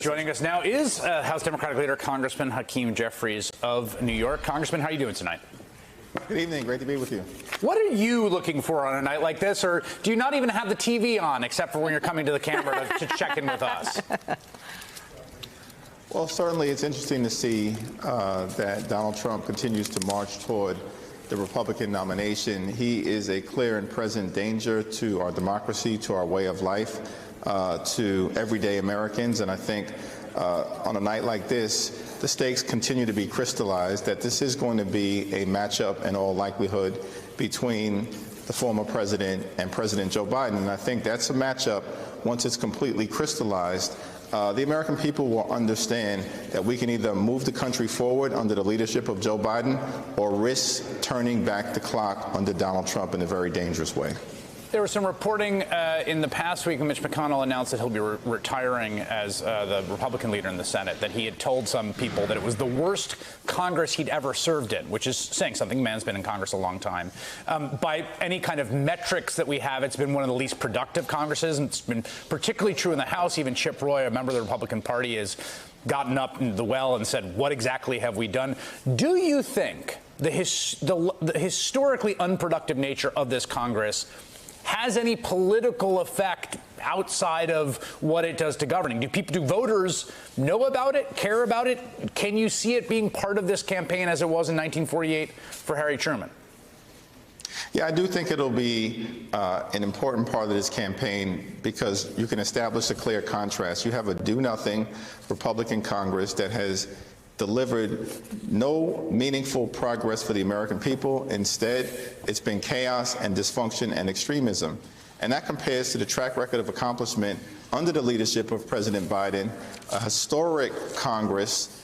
Joining us now is House Democratic Leader Congressman Hakeem Jeffries of New York. Congressman, how are you doing tonight? Good evening. Great to be with you. What are you looking for on a night like this, or do you not even have the TV on except for when you're coming to the camera to check in with us? Well, certainly it's interesting to see that Donald Trump continues to march toward the Republican nomination. He is a clear and present danger to our democracy, to our way of life, to everyday Americans. And I think on a night like this, the stakes continue to be crystallized, that this is going to be a matchup in all likelihood between the former president and President Joe Biden. And I think that's a matchup, once it's completely crystallized, the American people will understand that we can either move the country forward under the leadership of Joe Biden or risk turning back the clock under Donald Trump in a very dangerous way. There was some reporting in the past week when Mitch McConnell announced that he'll be retiring as the Republican leader in the Senate, that he had told some people that it was the worst Congress he'd ever served in, which is saying something. Man's been in Congress a long time. By any kind of metrics that we have, it's been one of the least productive Congresses, and it's been particularly true in the House. Even Chip Roy, a member of the Republican Party, has gotten up in the well and said, what exactly have we done? Do you think the historically unproductive nature of this Congress has any political effect outside of what it does to governing? Do voters know about it, care about it? Can you see it being part of this campaign as it was in 1948 for Harry Truman? Yeah, I do think it'll be an important part of this campaign because you can establish a clear contrast. You have a do-nothing Republican Congress that has delivered no meaningful progress for the American people. Instead, it's been chaos and dysfunction and extremism. And that compares to the track record of accomplishment under the leadership of President Biden, a historic Congress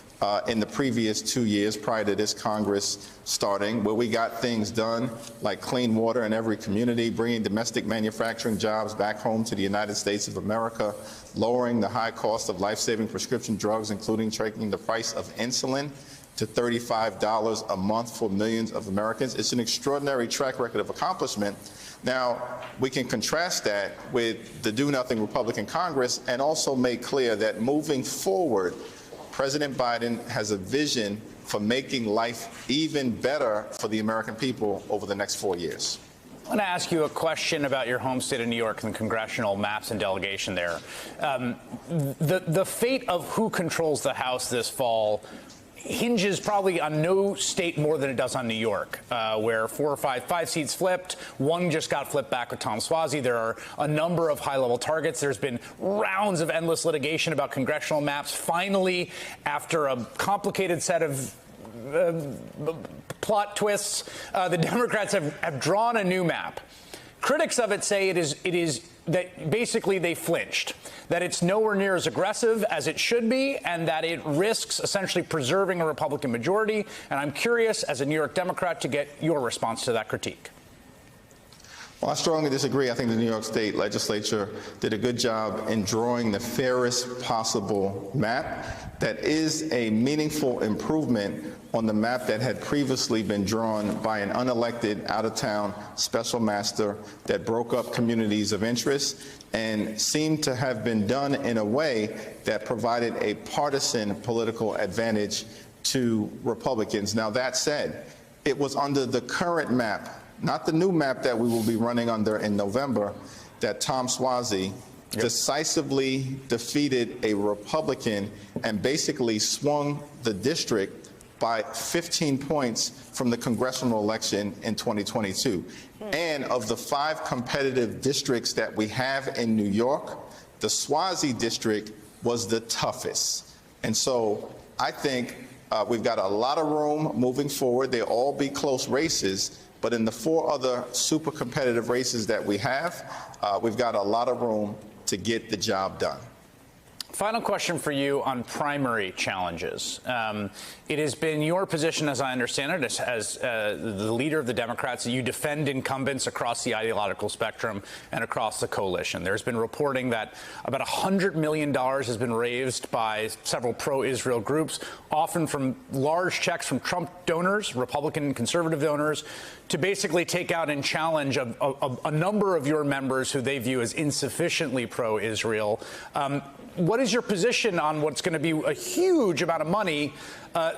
in the previous 2 years prior to this Congress starting, where we got things done like clean water in every community, bringing domestic manufacturing jobs back home to the United States of America, lowering the high cost of life-saving prescription drugs, including taking the price of insulin to $35 a month for millions of Americans. It's an extraordinary track record of accomplishment. Now, we can contrast that with the do-nothing Republican Congress and also make clear that moving forward, President Biden has a vision for making life even better for the American people over the next 4 years. I want to ask you a question about your home state of New York and the congressional maps and delegation there. The fate of who controls the House this fall hinges probably on no state more than it does on New York, where five seats flipped. One just got flipped back with Tom Suozzi. There are a number of high-level targets. There's been rounds of endless litigation about congressional maps. Finally, after a complicated set of plot twists, the Democrats have drawn a new map. Critics of it say it is that basically they flinched, that it's nowhere near as aggressive as it should be, and that it risks essentially preserving a Republican majority. And I'm curious, as a New York Democrat, to get your response to that critique. Well, I strongly disagree. I think the New York State legislature did a good job in drawing the fairest possible map that is a meaningful improvement on the map that had previously been drawn by an unelected, out-of-town special master that broke up communities of interest and seemed to have been done in a way that provided a partisan political advantage to Republicans. Now, that said, it was under the current map, not the new map that we will be running under in November, that Tom Suozzi decisively defeated a Republican and basically swung the district by 15 points from the congressional election in 2022. And of the 5 competitive districts that we have in New York, the Suozzi district was the toughest. And so I think we've got a lot of room moving forward. They'll all be close races. But in the 4 other super competitive races that we have, we've got a lot of room to get the job done. Final question for you on primary challenges. It has been your position, as I understand it, as the leader of the Democrats, that you defend incumbents across the ideological spectrum and across the coalition. There's been reporting that about $100 million has been raised by several pro-Israel groups, often from large checks from Trump donors, Republican and conservative donors, to basically take out and challenge a number of your members who they view as insufficiently pro-Israel. what is your position on what's going to be a huge amount of money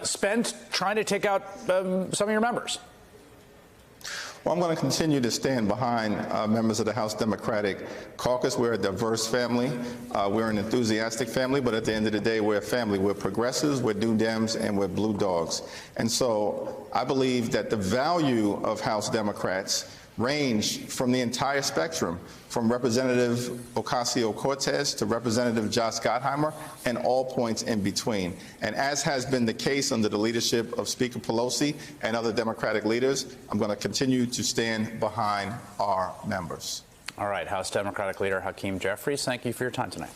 spent trying to take out some of your members? Well, I'm going to continue to stand behind members of the House Democratic Caucus. We're a diverse family. We're an enthusiastic family, but at the end of the day, we're a family. We're progressives, we're New Dems, and we're Blue Dogs. And so I believe that the value of House Democrats range from the entire spectrum, from Representative Ocasio-Cortez to Representative Josh Gottheimer, and all points in between. And as has been the case under the leadership of Speaker Pelosi and other Democratic leaders, I'm going to continue to stand behind our members. All right, House Democratic Leader Hakeem Jeffries, thank you for your time tonight.